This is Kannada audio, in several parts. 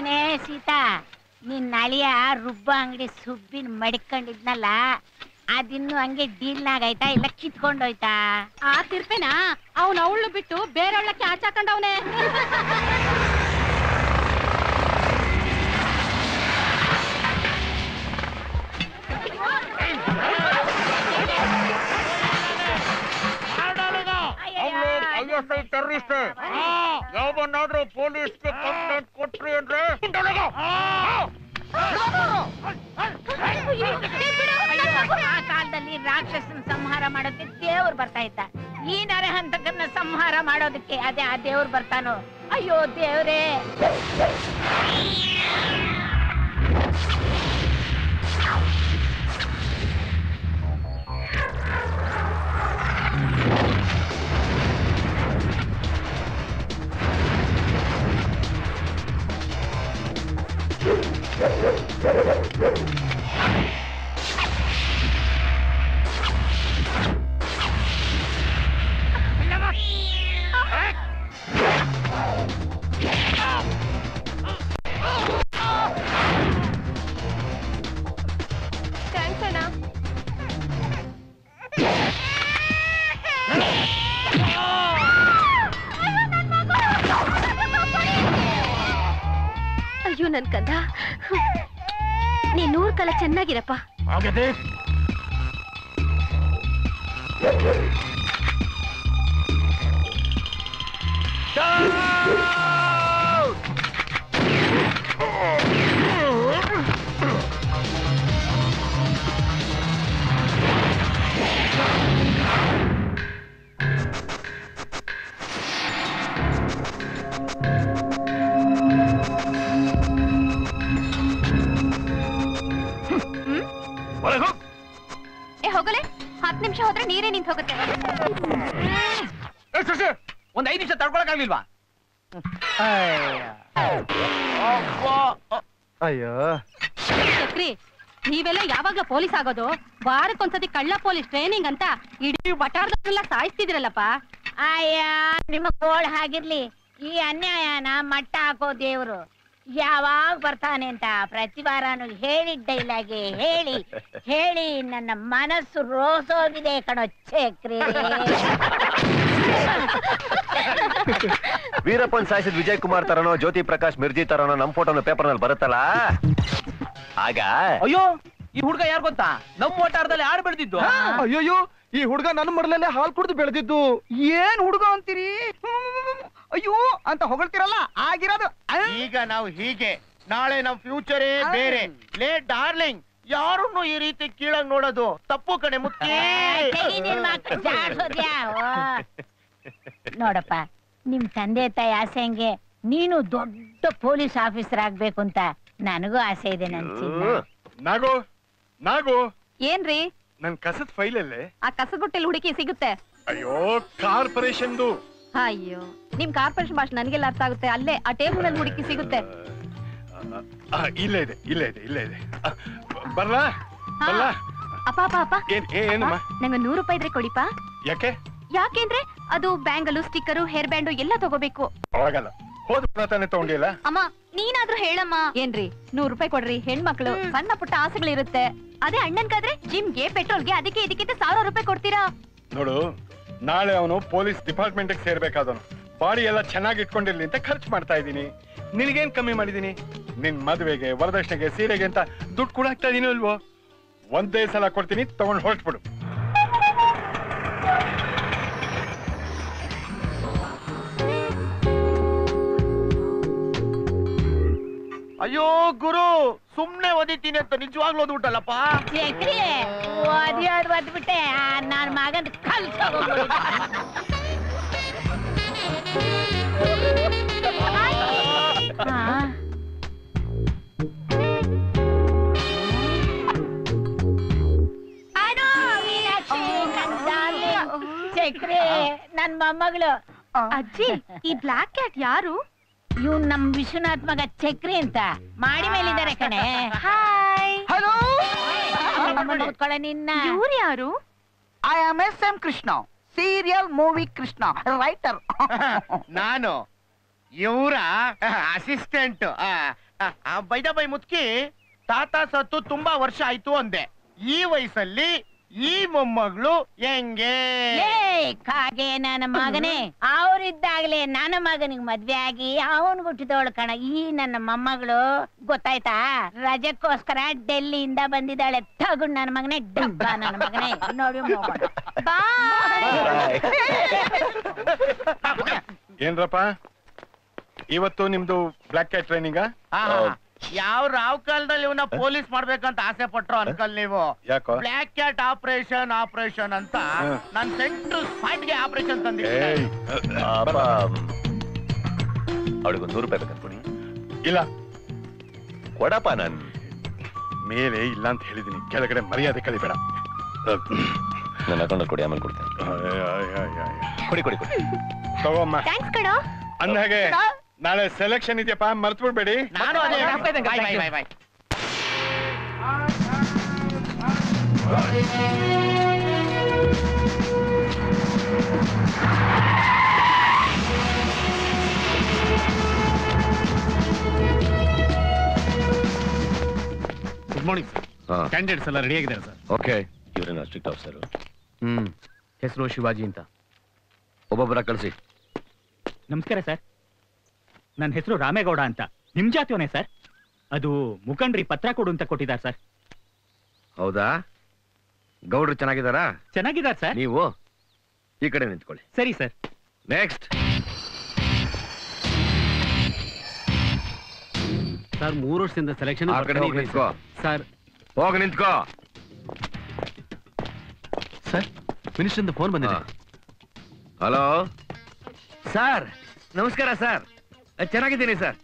ಕಣೆ ಸೀತಾ, ನಿನ್ ಅಳಿಯ ರುಬ್ಬ ಅಂಗಡಿ ಸುಬ್ಬಿನ ಮಡಿಕೊಂಡಿದ್ನಲ್ಲ, ಅದಿನ್ನು ಹಂಗೆ ಡೀಲ್ನಾಗೈತಾ ಇಲ್ಲ ಕಿತ್ಕೊಂಡೋಯ್ತಾ? ಆ ತಿರ್ಪೆನಾ ಅವ್ನ ಅವಳು ಬಿಟ್ಟು ಬೇರೆಯವಳಕ್ಕೆ ಆಚಾಕೊಂಡವನೆ. ಟೆರರಿಸ್ಟ್ ಯಾವನ್ನಾದ್ರೂ ಪೊಲೀಸ್ಗೆ ಕಂಪ್ಲೇಂಟ್ ಕೊಟ್ರಿ ಅಂದ್ರೆ ಆ ಕಾಲದಲ್ಲಿ ರಾಕ್ಷಸನ ಸಂಹಾರ ಮಾಡೋದಕ್ಕೆ ದೇವ್ರು ಬರ್ತಾ ಇದ್ದ. ಈ ನರಹಂತಕರನ್ನ ಸಂಹಾರ ಮಾಡೋದಕ್ಕೆ ಅದೇ ಆ ದೇವ್ರು ಬರ್ತಾನೋ? ಅಯ್ಯೋ ದೇವ್ರೇ! ಅಯ್ಯೋ ನನ್ ಕಂದ, ನೀ 100 ಕಾಲ ಚೆನ್ನಾಗಿರಪ್ಪ. ಹೋಗಲೇ 10 ನಿಮಿಷ ಹೋದ್ರೆ ನೀರೇ ನಿಂತು ಹೋಗುತ್ತೆ. ಒಂದ್ 5 ನಿಮಿಷ ತಡ್ಕೊಳಕ್ಕಾಗ್ಲಿಲ್ವಾ? ಅಯ್ಯೋ ಚಕ್ರಿ, ನೀವೆಲ್ಲ ಯಾವಾಗ ಪೊಲೀಸ್ ಆಗೋದು? ವಾರಕ್ಕೊಂದ್ಸತಿ ಕಳ್ಳ ಪೊಲೀಸ್ ಟ್ರೈನಿಂಗ್ ಅಂತ ಇಡೀ ವಟಾರದಲ್ಲ ಸಾಯಿಸ್ತಿದ್ರಲ್ಲಪ್ಪ. ಅಯ್ಯ, ನಿಮ್ಮ ಗೋಳ್ ಹಾಗಿರ್ಲಿ, ಈ ಅನ್ಯಾಯನ ಮಟ್ಟ ಹಾಕೋ ದೇವ್ರು ಯಾವಾಗ ಬರ್ತಾನೆ ಅಂತ ಪ್ರತಿ ವಾರನು ಹೇಳಿದ ಡೈಲಾಗೆ ಹೇಳಿ ಹೇಳಿ ನನ್ನ ಮನಸ್ಸು ರೋಸೋಗಿದೆ ಕಣೋ ಚಕ್ರಿ. ವೀರಪ್ಪನ್ ಸಾಯಿಸಿದ ವಿಜಯ್ ಕುಮಾರ್ ತರನೋ ಜ್ಯೋತಿ ಪ್ರಕಾಶ್ ಮಿರ್ಜಿ ತರನೋ ನಮ್ ಫೋಟೋನ ಪೇಪರ್ ನಲ್ಲಿ ಬರುತ್ತಲ್ಲ, ಆಗ ಅಯ್ಯೋ ಈ ಹುಡ್ಗ ಯಾರು ಗೊತ್ತಾ? ನಮ್ ವಟಾರದಲ್ಲಿ ಆಡ್ ಬೆಳೆದಿದ್ದು. ಅಯ್ಯೋಯ್ಯೋ, ಈ ಹುಡ್ಗ ನನ್ನ ಮರಳಲ್ಲೇ ಹಾಲು ಕುಡಿದು ಬೆಳೆದಿದ್ದು. ಏನ್ ಹುಡ್ಗ ಅಂತೀರಿ? ಅಯ್ಯೋ ಅಂತ ಹೊಗಳ್ತಿರಲ್ಲ, ಆಗಿರೋದು. ಈಗ ನಾವು ಹೀಗೆ, ನಾಳೆ ನಮ್ ಫ್ಯೂಚರೇ ಬೇರೆ. ಲೇ ಡಾರ್ಲಿಂಗ್, ಯಾರನ್ನು ಈ ರೀತಿ ಕೀಳಾಗ್ ನೋಡೋದು ತಪ್ಪು ಕಣೆ ಮುಖ್ಯ. ನೋಡಪ್ಪ, ನಿಮ್ ತಂದೆ ತಾಯಿ ಆಸೆ ಹಂಗೆ ನೀನು ದೊಡ್ಡ ಪೊಲೀಸ್ ಆಫೀಸರ್ ಆಗ್ಬೇಕು ಅಂತ ನನಗೂ ಆಸೆ ಇದೆ. ನನ್ ನಾಗು ನಾಗು, ಏನ್ರಿ? ನನ್ ಕಸದ ಫೈಲ್ ಅಲ್ಲೇ ಆ ಕಸಗುಟ್ಟೆಲ್ ಹುಡುಕಿ ಸಿಗುತ್ತೆ. ಅಯ್ಯೋ, ಕಾರ್ಪೊರೇಷನ್ದು. ಅಯ್ಯೋ, ನಿಮ್ ಕಾರ್ಪೊರೇಷನ್ ಭಾಷೆ ನನಗೆಲ್ಲ ಅರ್ಥ ಆಗುತ್ತೆ. ಅಲ್ಲೇ ಆ ಟೇಬಲ್ ನಲ್ಲಿ ಹುಡುಕಿ ಸಿಗುತ್ತೆ. ಇಲ್ಲೇ ಇದೆ ಇಲ್ಲೇ ಇದೆ ಇಲ್ಲೇ ಇದೆ. ಬರ್ಲಾ ಬರ್ಲಾ? ಅಪ್ಪ ಅಪ್ಪ ಅಪ್ಪ, ಏನಮ್ಮ? ನಂಗೆ 100 ರೂಪಾಯಿ ಇದ್ರೆ ಕೊಡಿಪಾ. ಯಾಕೆ? ಯಾಕೆಂದ್ರೆ ಅದು ಬ್ಯಾಂಗಲು ಸ್ಟಿಕ್ಕರು ಹೇರ್ ಬ್ಯಾಂಡು ಎಲ್ಲ ತಗೋಬೇಕು. ಆಗಲ್ಲ, ಹೋದ ತಾನೇ ತಗೊಂಡಿಲ್ಲ. ಅಮ್ಮ ನೀನಾದ್ರೂ ಹೇಳಮ್ಮ. ಏನ್ರಿ 100 ರೂಪಾಯಿ ಕೊಡ್ರಿ, ಹೆಣ್ಮಕ್ಳು ಸಣ್ಣ ಪುಟ್ಟ ಆಸೆಗಳಿರುತ್ತೆ. ಅದೇ ಅಣ್ಣನ್ಗಾದ್ರೆ ಜಿಮ್ಗೆ ಪೆಟ್ರೋಲ್ಗೆ ಅದಕ್ಕೆ ಇದಕ್ಕಿಂತ 1000 ರೂಪಾಯಿ ಕೊಡ್ತೀರಾ? ನೋಡು, ನಾಳೆ ಅವನು ಪೊಲೀಸ್ ಡಿಪಾರ್ಟ್ಮೆಂಟ್ ಸೇರ್ಬೇಕಾದವನು. ಬಾಡಿ ಎಲ್ಲ ಚೆನ್ನಾಗಿ ಇಟ್ಕೊಂಡಿರ್ಲಿ ಅಂತ ಖರ್ಚು ಮಾಡ್ತಾ ಇದ್ದೀನಿ. ನಿನಗೇನ್ ಕಮ್ಮಿ ಮಾಡಿದೀನಿ? ನಿನ್ ಮದುವೆಗೆ, ವರದಕ್ಷಿಣೆಗೆ, ಸೀರೆಗೆ ಅಂತ ದುಡ್ಡು ಕೂಡ ಹಾಕ್ತಾ ಇದೀನಿ ಅಲ್ವೋ? ಒಂದೇ ಸಲ ಕೊಡ್ತೀನಿ, ತಗೊಂಡು ಹೊರಟ್ಬಿಡು. ಅಯ್ಯೋ ಗುರು, ಸುಮ್ನೆ ಓದಿತೀನಿ ಅಂತ ನಿಜವಾಗ್ಲೂ ಓದ್ಬಿಟ್ಟಲ್ಲಪ್ಪ. ಓದ್ಬಿಟ್ಟೆ ನಾನ್ ಮಗನ್ ಕಲ್ಸೋಗ್ಬಿಡು. ಚಕ್ರಿ, ನನ್ ಮೊಮ್ಮಗಳು. ಅಜ್ಜಿ, ಈ ಬ್ಲಾಕ್ ಕ್ಯಾಟ್ ಯಾರು? ಇವ್ ನಮ್ ವಿಶ್ವನಾಥ್ ಮಗ ಚಕ್ರಿ ಅಂತ ಮಾಡಿ ಮೇಲಿದ್ದಾರೆ ಕಣೆ. ಹಾಯ್. ಹಲೋ, ಕೂತ್ಕೊಳ್ಳ ನಿನ್ನ. ಇವ್ರು ಯಾರು? I am SM Krishna, serial movie Krishna, writer. ನಾನು ಇವರ ಅಸಿಸ್ಟೆಂಟ್. ಬೈದ ಬೈ ಮುತ್ಕಿ ತಾತ ಸತ್ತು ತುಂಬಾ ವರ್ಷ ಆಯ್ತು ಅಂದೆ. ಈ ವಯಸ್ಸಲ್ಲಿ ಈ ಮೊಮ್ಮಗಳು ಹೆಂಗೆ? ಕಾಗೆ ನನ್ನ ಮಗನೇ, ಅವ್ರಿದ್ದಾಗ್ಲೇ ನನ್ನ ಮಗನಿಗೆ ಮದ್ವೆ ಆಗಿ ಅವನ್ ಹುಟ್ಟಿದವಳು ಕಣ ಈ ನನ್ನ ಮೊಮ್ಮಗಳು. ಗೊತ್ತಾಯ್ತಾ? ರಜಕ್ಕೋಸ್ಕರ ಡೆಲ್ಲಿಯಿಂದ ಬಂದಿದ್ದಾಳೆ. ತಗೊಂಡ್ ನನ್ನ ಮಗನೇ ಡಬ್ಬ ನನ್ನ ಮಗನೇ. ನೋಡಿ ಏನ್ರಪ್ಪ ಇವತ್ತು ನಿಮ್ದು ಬ್ಲಾಕ್ ಕ್ಯಾಟ್ ಟ್ರೈನಿಂಗ್? ಯಾವ ರಾವ್ ಕಾಲದಲ್ಲಿ ಇವನ್ನ ಪೊಲೀಸ್ ಮಾಡ್ಬೇಕಂತ ಆಸೆ ಪಟ್ರು ಅನ್ಕಲ್ ನೀವು. ಯಾಕೋ? ಬ್ಲಾಕ್ ಕ್ಯಾಟ್ ಆಪರೇಷನ್ ಅಂತ ನನ್ ಸೆಂಟ್ರಲ್ ಸ್ಪಾಟ್ ಗೆ ಆಪರೇಷನ್ ತಂದಿದ್ದೀನಿ. ಅವಳಿಗೆ 100 ರೂಪಾಯಿ ಬೇಕನ್ಕೊಡಿ. ಇಲ್ಲ ಕೊಡಪ್ಪ. ನಾನು ಮೇಲೆ ಇಲ್ಲ ಅಂತ ಹೇಳಿದೀನಿ, ಕೆಳಗಡೆ ಮರ್ಯಾದೆ ಕಲಿಬೇಡ. ನನ್ನ ಅಕೌಂಟ್ ಕೊಡಿ, ಆಮೇಲೆ ಕೊಡ್ತೇನೆ. ಕೊಡಿ ಕೊಡಿ ಕೊಡಿ. ತಗೋಮ್ಮ. ಥ್ಯಾಂಕ್ಸ್ ಕಣೋ. ಅಂದ್ಹಾಗೆ ನಾಳೆ ಸೆಲೆಕ್ಷನ್ ಇದೆಯಪ್ಪ, ಮರ್ತು ಬಿಡ್ಬೇಡಿ. ನಾನು ಅದೇ bye bye bye. Good morning sir. Candidates ಎಲ್ಲ ರೆಡಿ ಆಗಿದ್ದಾರೆ ಸರ್. ಓಕೆ. ಇವರೇನು ಸ್ಟ್ರಿಕ್ಟ್ ಆಫೀಸರ್? ಹೆಸರು ಶಿವಾಜಿ ಅಂತ. ಒಬ್ಬೊಬ್ಬರ ಕಳಿಸಿ. ನಮಸ್ಕಾರ ಸರ್, ನನ್ನ ಹೆಸರು ರಾಮೇಗೌಡ ಅಂತ. ನಿಮ್ ಜಾತಿಯವನೇ ಸರ್. ಅದು ಮುಖಂಡ್ರಿ ಪತ್ರ ಕೊಡು ಅಂತ ಕೊಟ್ಟಿದ್ದಾರೆ ಸರ್. ಹೌದಾ? ಗೌಡ್ರು ಚೆನ್ನಾಗಿದ್ದಾರಾ? ಚೆನ್ನಾಗಿದ್ದಾರೆ ಸರ್. ನೀವು ಈ ಕಡೆ ನಿಂತ್ಕೊಳ್ಳಿ. ಸರಿ ಸರ್. ನೆಕ್ಸ್ಟ್. ಸರ್ 3 ವರ್ಷದಿಂದ ಸೆಲೆಕ್ಷನ್. ಆ ಕಡೆ ಹೋಗಿ ನಿಂತ್ಕೋ. ಸರ್ ಹೋಗಿ ನಿಂತ್ಕೋ. ಸರ್ ಮಿನಿಸ್ಟರ್ ಫೋನ್ ಬಂದಿದೆ. ಹಲೋ ಸರ್, ನಮಸ್ಕಾರ ಸರ್. ಚೆನ್ನಾಗಿದ್ದೀನಿ ಸರ್.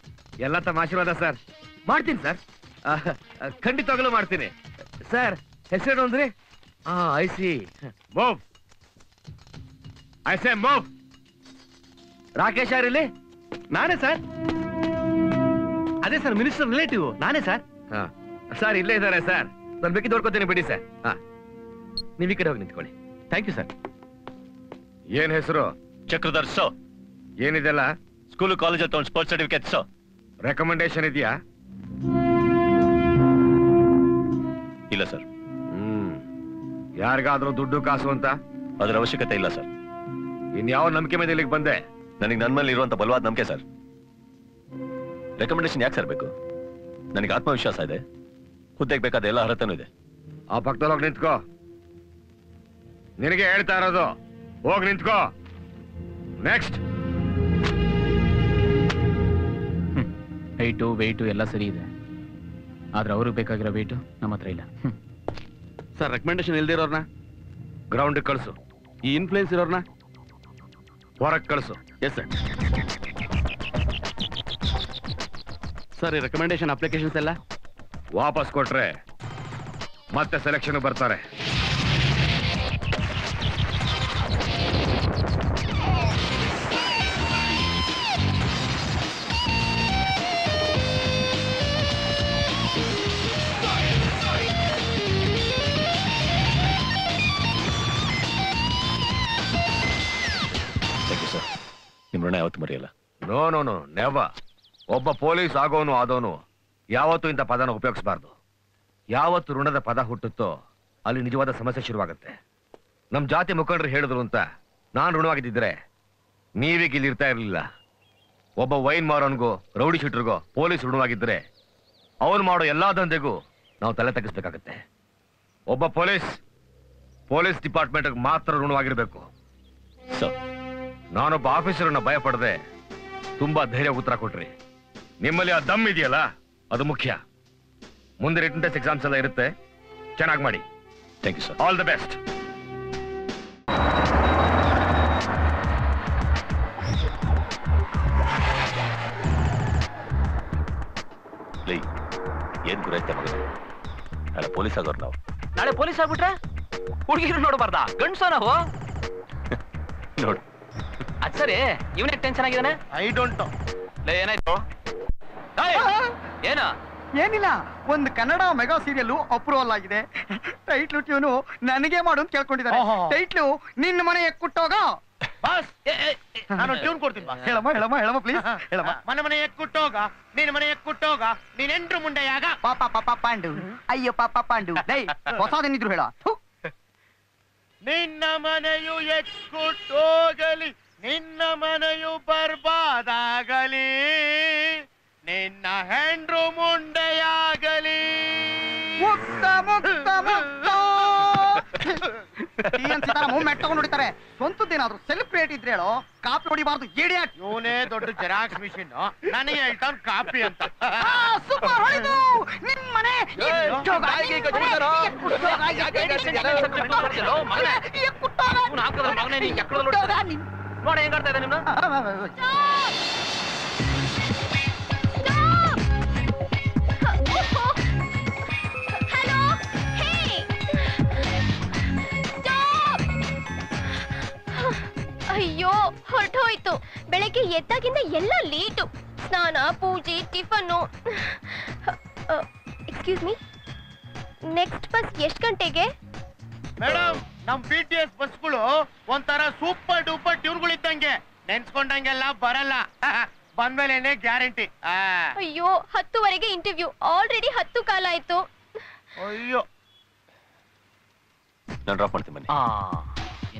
ಎಲ್ಲ ತಮ್ಮ ಆಶೀರ್ವಾದ ಸರ್. ಮಾಡ್ತೀನಿ ಸರ್, ಖಂಡಿತವಾಗಲೂ ಮಾಡ್ತೀನಿ ಸರ್. ಹೆಸರೇನು ಅಂದ್ರಿ? I see. Move. I say move. Rakesh ಯಾರಿಲ್ಲಿ? ನಾನೇ ಸರ್. ಅದೇ ಸರ್, ಮಿನಿಸ್ಟರ್ ರಿಲೇಟಿವ್ ನಾನೇ ಸರ್. ಸರ್ ಇಲ್ಲೇ ಇದ್ದಾರೆ ಸರ್. ನಾನು ಬೇಕಿದ್ದು ನೋಡ್ಕೋತೀನಿ ಬಿಡಿ ಸರ್. ನೀವು ಈ ಕಡೆ ಹೋಗಿ ನಿಂತ್ಕೊಳ್ಳಿ. Thank you sir. ಏನ್ ಹೆಸರು? ಚಕ್ರಧರ್ ಸೋ. ಏನಿದೆಲ್ಲ? ಸ್ಕೂಲು ಕಾಲೇಜ್ ತಗೊಂಡು ಸ್ಪೋರ್ಟ್ಸ್ ಸರ್ಟಿಫಿಕೇಟ್ ಸೋ. ರೆಕಮೆಂಡೇಶನ್ ಇದೆಯಾ? ಇಲ್ಲ ಸರ್. ಯಾರಿಗಾದ್ರೂ ದುಡ್ಡು ಕಾಸು ಅಂತ? ಅದರ ಅವಶ್ಯಕತೆ ಇಲ್ಲ ಸರ್. ಇನ್ಯಾವ ನಂಬಿಕೆ ಮೇಲೆ ಇಲ್ಲಿಗೆ ಬಂದೆ? ನನಗೆ ನನ್ನ ಮೇಲೆ ಇರುವಂತ ಬಲವಾದ ನಂಬಿಕೆ ಸರ್. ರೆಕಮೆಂಡೇಶನ್ ಯಾಕೆ ಸರ್ ಬೇಕು? ನನಗೆ ಆತ್ಮವಿಶ್ವಾಸ ಇದೆ, ಹುದ್ದೆಗೆ ಬೇಕಾದ ಎಲ್ಲ ಅರ್ಹತೆನೂ ಇದೆ. ಆ ಪಕ್ಕದಲ್ಲಿ ಹೋಗಿ ನಿಂತ್ಕೋ. ನಿನಗೆ ಹೇಳ್ತಾ ಇರೋದು, ಹೋಗಿ ನಿಂತ್ಕೋ. ನೆಕ್ಸ್ಟ್. ಹೈಟು ವೆಯ್ಟು ಎಲ್ಲ ಸರಿ ಇದೆ, ಆದ್ರೆ ಅವ್ರಿಗೆ ಬೇಕಾಗಿರೋ ವೆಯ್ಟು ನಮ್ಮ ಹತ್ರ ಇಲ್ಲ. ಸರ್ ರೆಕಮೆಂಡೇಶನ್ ಇಲ್ದಿರೋರ್ನ ಗ್ರೌಂಡ್ ಕಳಿಸು. ಈ ಇನ್ಫ್ಲೂಯೆನ್ಸ್ ಇರೋರ್ನ ಹೊರಗೆ ಕಳಿಸು. Yes sir. ಸರ್ ಈ ರೆಕಮೆಂಡೇಶನ್ ಅಪ್ಲಿಕೇಶನ್ಸ್ ಎಲ್ಲ ವಾಪಸ್ ಕೊಟ್ರೆ ಮತ್ತೆ ಸೆಲೆಕ್ಷನ್ ಬರ್ತಾರೆ. ನಿಮ್ ಋಣ ಯಾವತ್ತು ಮರೆಯಲ್ಲ. No no no never. ಒಬ್ಬ ಪೊಲೀಸ್ ಆಗೋನು ಆದೋನು ಯಾವತ್ತೂ ಇಂಥ ಪದನ ಉಪಯೋಗಿಸಬಾರ್ದು. ಯಾವತ್ತು ಋಣದ ಪದ ಹುಟ್ಟುತ್ತೋ ಅಲ್ಲಿ ನಿಜವಾದ ಸಮಸ್ಯೆ ಶುರುವಾಗುತ್ತೆ. ನಮ್ ಜಾತಿ ಮುಖಂಡರು ಹೇಳಿದ್ರು ಅಂತ ನಾನು ಋಣವಾಗಿದ್ದಿದ್ರೆ ನೀವೀಗ ಇಲ್ಲಿ ಇರ್ತಾ ಇರ್ಲಿಲ್ಲ. ಒಬ್ಬ ವೈನ್ ಮಾರೋನ್ಗೋ ರೌಡಿ ಶೀಟರ್ಗೋ ಪೊಲೀಸ್ ಋಣವಾಗಿದ್ರೆ ಅವನು ಮಾಡೋ ಎಲ್ಲಾ ದಂಧೆಗೂ ನಾವು ತಲೆ ತಗ್ಗಿಸ್ಬೇಕಾಗತ್ತೆ. ಒಬ್ಬ ಪೊಲೀಸ್ ಡಿಪಾರ್ಟ್ಮೆಂಟ್ ಮಾತ್ರ ಋಣವಾಗಿರ್ಬೇಕು. ನಾನೊಬ್ಬ ಆಫೀಸರ್ನ ಭಯ ಪಡದೆ ತುಂಬಾ ಧೈರ್ಯ ಉತ್ತರ ಕೊಟ್ರಿ. ನಿಮ್ಮಲ್ಲಿ ಆ ದಮ್ ಇದೆಯಲ್ಲ, ಅದು ಮುಖ್ಯ. ಮುಂದೆ ರಿಟನ್ ಟೆಸ್ಟ್ ಎಕ್ಸಾಮ್ಸ್ ಎಲ್ಲ ಇರುತ್ತೆ, ಚೆನ್ನಾಗಿ ಮಾಡಿ. Thank you sir. All the best. ಏನ್ ಗುರೈತೆ ಮಗ? ಅಲ್ಲ ಪೊಲೀಸ್ ಆಗೋರು ನಾವು. ನಾಳೆ ಪೊಲೀಸ್ ಆಗ್ಬಿಟ್ರೆ ಹುಡುಗಿರು ನೋಡಬಾರ್ದಾ? ಗಂಡ್ಸೋ ನಾವು? ನೋಡು ಅದ್ ಸರಿ, ಇವನೇ ಟೆನ್ಷನ್ ಆಗಿದಾನೆ. I don't know. ಏನಾಯ್ತು? ಏನು? ಏನಿಲ್ಲ, ಒಂದು ಕನ್ನಡ ಮೆಗಾ ಸೀರಿಯಲ್ ಅಪ್ರೂವಲ್ ಆಗಿದೆ. ಟೈಟ್ಲು ಟ್ಯೂನು ನನಗೆ ಮಾಡು ಅಂತ ಕೇಳ್ಕೊಂಡಿದ್ದಾರೆ. ಟೈಟ್ಲು ನಿನ್ನ ಮನೆ ಕುಟ್ಟೋಗ. ಬಾಸ್ ನಾನು ಟ್ಯೂನ್ ಕೊಡ್ತೀನಿ ಬಾಸ್. ಹೇಳಮ್ಮ ಹೇಳಮ್ಮ ಹೇಳಮ್ಮ ಪ್ಲೀಸ್ ಹೇಳಮ್ಮ. ಮನೆ ಮನೆ ಕುಟ್ಟೋಗ ನೀನ್ ಮನೆ ಕುಟ್ಟೋಗ ನೀನ್ ಎಂಟ್ರು ಮುಂಡೆಯಾಗ ಪಾಪ ಪಾಪ ಪಾಂಡು ಅಯ್ಯೋ ಪಾಪ ಪಾಂಡು ಡೈ ಹೊಸದೇನಿದ್ರು ಹೇಳ. ನಿನ್ನ ಮನೆಯು ಎಕ್ಕುಟ್ಟೋಗಲಿ ನಿನ್ನ ಮನೆಯು ಬರ್ಬಾದಾಗಲಿ ನಿನ್ನ ಹೆಂಡ್ರು ಮುಂಡೆಯಾಗಲಿ. ಮುಕ್ತ ಮುಕ್ತ ಮುಕ್ತ ಮೂವ್ಮೆಂಟ್ ತಗೊಂಡು ಹೊಡಿತಾರೆ. ಸ್ವಂತದ್ದೇನಾದ್ರು ಸೆಲೆಬ್ರೇಟ್ ಇದ್ರೆ ಹೇಳೋ, ಕಾಪಿ ಹೊಡಿಬಾರ್ದು ಇಡಿಯಟ್. ಇವನೇ ದೊಡ್ಡ ಜೆರಾಕ್ಸ್ ಮಿಷಿನ್ ನನಗೆ ಹೇಳ್ತಾವ್ ಕಾಪಿ ಅಂತ. ಸೂಪರ್ ಹೊಡಿದು ನಿನ್ ಮನೆ ನೋಡ ಹೆಂಗ್ ಆಡ್ತಾ ಇದ್ದ ನಿಮ್ನ. ಅಯ್ಯೋ ಹೊರಟೋಯ್ತು. ಬೆಳಗ್ಗೆ ಎದ್ದಾಗಿಂದ ಎಲ್ಲ ಲೇಟು. ಸ್ನಾನ, ಪೂಜೆ, ಟಿಫನ್ನು. ಎಕ್ಸ್ಕ್ಯೂಸ್ ಮೀ, ನೆಕ್ಸ್ಟ್ ಬಸ್ ಎಷ್ಟು ಗಂಟೆಗೆ? ಮೇಡಮ್ ನಮ್ BTS ಬಸ್ಗಳು ಒಂಥರ ಸೂಪರ್ ಡೂಪರ್ ಟ್ಯೂನ್ಗಳಿದ್ದಂಗೆ, ನೆನ್ಸ್ಕೊಂಡಂಗೆಲ್ಲ ಬರಲ್ಲ. ಬಂದ್ಮೇಲೆ ಗ್ಯಾರಂಟಿ. ಅಯ್ಯೋ 10:15 ಇಂಟರ್ವ್ಯೂ, ಆಲ್ರೆಡಿ 10 ಕಾಲ ಆಯ್ತು. ಅಯ್ಯೋ ನಾನು ಡ್ರಾಪ್ ಮಾಡ್ತೀನಿ ಬನ್ನಿ.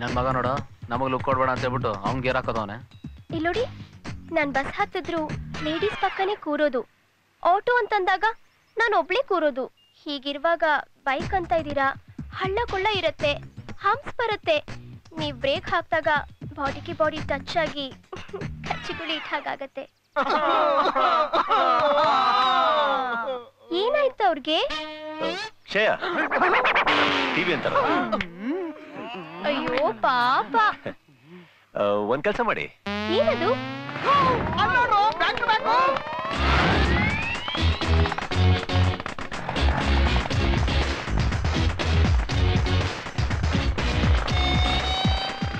ನನ್ ಮಗ ನೋಡು ನಮಗ್ ಲುಕ್ ಕೊಡ್ಬೇಡ ಅಂತ ಹೇಳ್ಬಿಟ್ಟು ಅವ್ನ್ ಗೇರ್ ಹಾಕೋದವನೆ. ಇಲ್ಲೋಡಿ, ನಾನ್ ಬಸ್ ಹತ್ತಿದ್ರು ಲೇಡೀಸ್ ಪಕ್ಕನೇ ಕೂರೋದು. ಆಟೋ ಅಂತಂದಾಗ ನಾನು ಒಬ್ಳೇ ಕೂರೋದು. ಹೀಗಿರುವಾಗ ಬೈಕ್ ಅಂತ ಇದ್ದೀರಾ, ಹಳ್ಳ ಕೊಳ್ಳ ಇರತ್ತೆ, ಹಂಪ್ಸ್ ಬರುತ್ತೆ. ನೀವ್ ಬ್ರೇಕ್ ಹಾಕ್ದಾಗ ಬಾಡಿಗೆ ಬಾಡಿ ಟಚ್ ಆಗಿ ಕಚ್ಚಿಗುಳಿ ಇಟ್ಟಾಗತ್ತೆ. ಏನಾಯ್ತು ಅವ್ರಿಗೆ? ಕ್ಷಯ ಟಿವಿ ಅಂತಾರ. ಅಯ್ಯೋ ಪಾಪ. ಒಂದ್ ಕೆಲ್ಸ ಮಾಡಿ. ಏನದು?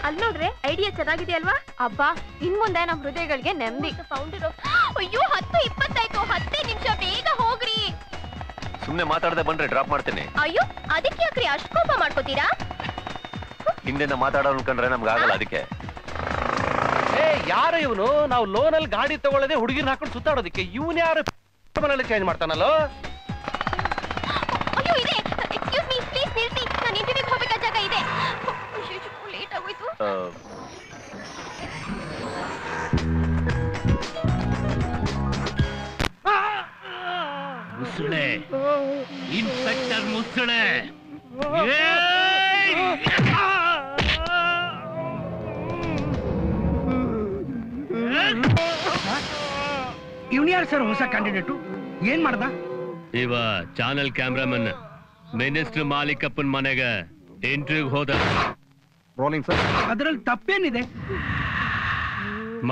ಅಲ್ಲಿ ನೋಡ್ರೆ ಐಡಿಯಾ ಚೆನ್ನಾಗಿದೆ ಅಲ್ವಾ? ಅಬ್ಬಾ, ಇನ್ ಮುಂದೆ ನಮ್ಮ ಹೃದಯಗಳಿಗೆ ನೆಮ್ಮದಿ. ಫೌಂಡರ್. ಅಯ್ಯೋ 10:20 ಆಯ್ತು, 10 ನಿಮಿಷ ಬೇಗ ಹೋಗ್ರಿ. ಸುಮ್ನೆ ಮಾತಾಡದೆ ಬಂದ್ರೆ ಡ್ರಾಪ್ ಮಾಡ್ತೇನೆ. ಅಯ್ಯೋ ಅದಕ್ಕೆ ಯಾಕ್ರಿ ಅಷ್ಟು ಕೋಪ ಮಾಡ್ಕೋತೀರಾ? ಹಿಂದೆನ ಮಾತಾಡೋರು ಅನ್ಕೊಂಡ್ರೆ ನಮ್ಗೆ ಆಗಲ್ಲ. ಅದಕ್ಕೆ ಯಾರು ಇವನು? ನಾವು ಲೋನ್ ಅಲ್ಲಿ ಗಾಡಿ ತಗೊಳ್ಳದೆ ಹುಡುಗಿನ ಹಾಕೊಂಡು ಸುತ್ತಾಡೋದಕ್ಕೆ ಇವನ್ ಯಾರು ಮನೇಲಿ ಚೇಂಜ್ ಮಾಡ್ತಾನಲ್ಲೋ? ಅಯ್ಯೋ ಇದೆ. ಎಕ್ಸ್ಕ್ಯೂಸ್ ಮೀ, ಪ್ಲೀಸ್ ನಿಲ್ಸಿ, ನಾನು ಇಂಟರ್ವ್ಯೂಗೆ ಹೋಗಬೇಕಾದ ಜಾಗ ಇದೆ. ಲೇಟ್ ಆಗೋಯ್ತು. ಮುಸುಳೆ, ಇನ್ಸ್ಪೆಕ್ಟರ್ ಮುಸುಳೆ. ಇವ್ನು ಯಾರು ಸರ್ ಹೊಸ ಕ್ಯಾಂಡಿಡೇಟು? ಏನ್ ಮಾಡ್ದ? ಇವ ಚಾನಲ್ ಕ್ಯಾಮ್ರಾಮನ್ ಮಿನಿಸ್ಟರ್ ಮಾಲಿಕಪ್ಪನ್ ಮನೆಗೆ ಇಂಟರ್ವ್ಯೂಗೆ ಹೋದ. Rolling sir. ಅದರಲ್ಲಿ ತಪ್ಪೇನಿದೆ?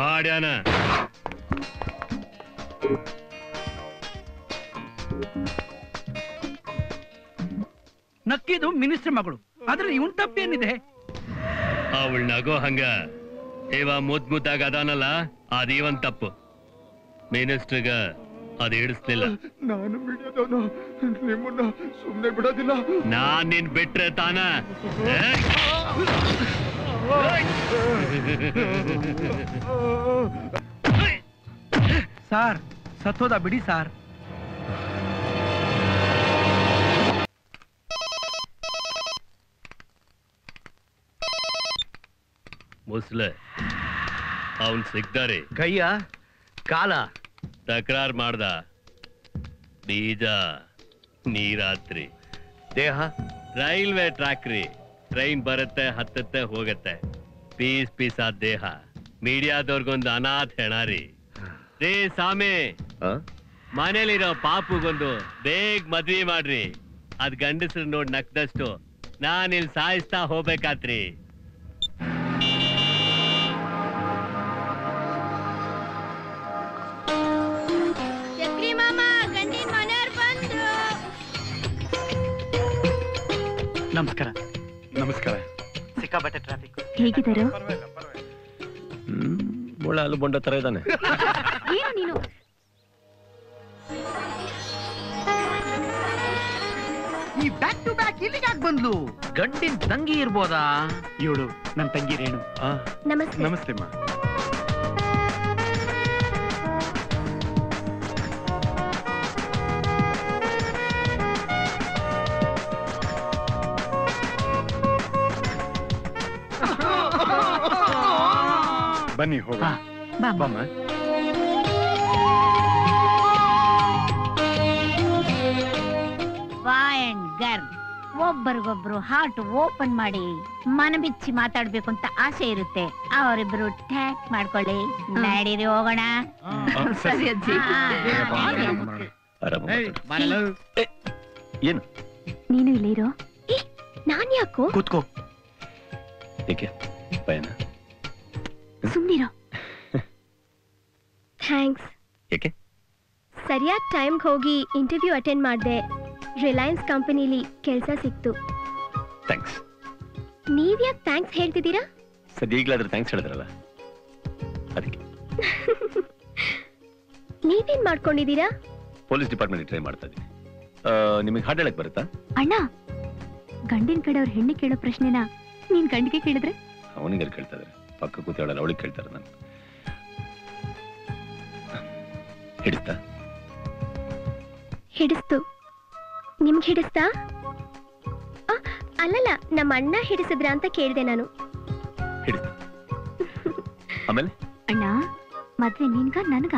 ಮಾಡ್ಯಾನ. ನಕ್ಕಿದು ಮಿನಿಸ್ಟರ್ ಮಗಳು, ಅದ್ರಲ್ಲಿ ಇವನ್ ತಪ್ಪೇನಿದೆ? ಅವಳು ನಗೋ ಹಂಗ ಇವ ಮುದ್ದಾಗ ಅದಾನಲ್ಲ, ಅದೀವನ್ ತಪ್ಪು. ಮಿನಿಸ್ಟರ್ಗ ಅದು ಹಿಡಿಸ್ಲಿಲ್ಲ. ನಾನು ಮೀಡಿಯಾದವನು, ನಿಮ್ಮನ್ನ ಸುಮ್ಮನೆ ಬಿಡೋದಿಲ್ಲ. ನಾನ್ ನಿನ್ ಬಿಟ್ರೆ ತಾನ. ಸಾರ್ ಸತ್ತೋದ ಬಿಡಿ ಸಾರ್. ಮುಸ್ಲೆ ಅವನ್ ಸಿಗ್ದಾರೆ. ಕೈಯ ಕಾಲ ತಕರಾರ್ ಮಾಡ್ದ. ಬೀಜ ನೀರಾತ್ರಿ. ದೇಹ ರೈಲ್ವೆ ಟ್ರ್ಯಾಕ್ ರೀ. ಟ್ರೈನ್ ಬರುತ್ತೆ, ಹತ್ತತ್ತೆ, ಹೋಗತ್ತೆ. ಪೀಸ್ ಪೀಸ್ ಆದ ದೇಹ. ಮೀಡಿಯಾದವ್ರಿಗೊಂದು ಅನಾಥ ಹೆಣ ರೀ. ರೇ ಸಾಮೆ, ಮನೇಲಿರೋ ಪಾಪುಗೊಂದು ಬೇಗ ಮದ್ವಿ ಮಾಡ್ರಿ. ಅದ್ ಗಂಡಸ್ರು ನೋಡ್ ನಕ್ದಷ್ಟು ನಾನ್ ಇಲ್ಲಿ ಸಾಯಿಸ್ತಾ ಹೋಗ್ಬೇಕಾತ್ರಿ. ನಮಸ್ಕಾರ. ನಮಸ್ಕಾರ. ಸಿಕ್ಕಾಬಟ್ಟೆ ಟ್ರಾಫಿಕ್. ಹೇಗಿದ್ದಾರೆ? ಮುಳ್ಳ ಹಾಲು ಬೊಂಡ ತರ ಇದ್ದಾನೆ. ಏನು ನೀನು? ಈ ಬ್ಯಾಕ್ ಟು ಬ್ಯಾಕ್ ಇಲ್ಲಿಗೆ ಯಾಕೆ ಬಂದ್ಲು? ಗಂಡಿನ ತಂಗಿ ಇರ್ಬೋದಾ? ಇವಳು ನನ್ನ ತಂಗಿ ರೇಣು. ನಮಸ್ತೆ. ನಮಸ್ತೆ ಮಾ. ಬನ್ನಿ ಹೋಗೋಣ. ಬಾಮ್ಮ. ಬಾಯ್ ಅಂಡ್ ಗರ್ಲ್ ಒಬ್ಬರಿಗೊಬ್ರು ಹಾರ್ಟ್ ಓಪನ್ ಮಾಡಿ ಮನ ಬಿಚ್ಚಿ ಮಾತಾಡ್ಬೇಕು ಅಂತ ಆಸೆ ಇರುತ್ತೆ. ಅವರಿಬ್ರು ಟ್ಯಾಕ್ ಮಾಡ್ಕೊಳ್ಳಿ. ನಡೀರಿ ಹೋಗೋಣ. ಸರಿ ಅಜ್ಜಿ. ಏನು ನೀನು ಇಲ್ಲೇ ಇರೋ. ನಾನ್ ಯಾಕೋ? ಕೂತ್ಕೋ. ಏಕೆ ಭಯನ? ಸುಮ್ನಿರೋ. ಥ್ಯಾಂಕ್ಸ್. ಏಕೆ? ಸರಿಯಾದ ಟೈಮ್ಗೆ ಹೋಗಿ ಇಂಟರ್ವ್ಯೂ ಅಟೆಂಡ್ ಮಾಡಿದೆ. ರಿಲಯನ್ಸ್ ಕಂಪನಿಲಿ ಕೆಲಸ ಸಿಕ್ತು. ಥ್ಯಾಂಕ್ಸ್. ನೀವ್ಯಾಕೆ ಥ್ಯಾಂಕ್ಸ್ ಹೇಳ್ತಿದ್ದೀರಾ? ಸದ್ಯ ಈಗಲಾದ್ರೂ ಥ್ಯಾಂಕ್ಸ್ ಹೇಳಿದ್ರಲ್ಲ ಅದಕ್ಕೆ. ನೀವೇನ್ ಮಾಡ್ಕೊಂಡಿದ್ದೀರಾ? ಪೊಲೀಸ್ ಡಿಪಾರ್ಟ್ಮೆಂಟ್ ಟ್ರೈ ಮಾಡ್ತಾ ಇದ್ದೀನಿ. ನಿಮಗೆ ಹಾಡು ಹೇಳಕ್ ಬರುತ್ತಾ? ಅಣ್ಣ, ಗಂಡಿನ ಕಡೆಯವ್ರ ಹೆಣ್ಣು ಕೇಳೋ ಪ್ರಶ್ನೆನ ನೀನ್ ಗಂಡಿಗೆ ಕೇಳಿದ್ರೆ? ಅವನಿಗೆ ಕೇಳ್ತಾ ಇದಾರೆ. ಪಕ್ಕ ಕೂತೇಳಲ್ಲ, ಅವಳಿಗೆ ಕೇಳ್ತಾರೆ. ನಾನು ಹಿಡಿಸ್ತಾ? ಹಿಡಿಸ್ತು. ನಿಮ್ಗೆ ಹಿಡಿಸ್ತಾ? ಅಲ್ಲಲ್ಲ, ನಮ್ಮ ಅಣ್ಣ ಹಿಡಿಸಿದ್ರ ಅಂತ ಕೇಳಿದೆ ನಾನು. ಹಿಡಿಸ್ತಾ. ಆಮೇಲೆ ಅಣ್ಣ, ಮದ್ವೆ ನಿನ್ಗ ನನ್ಗ?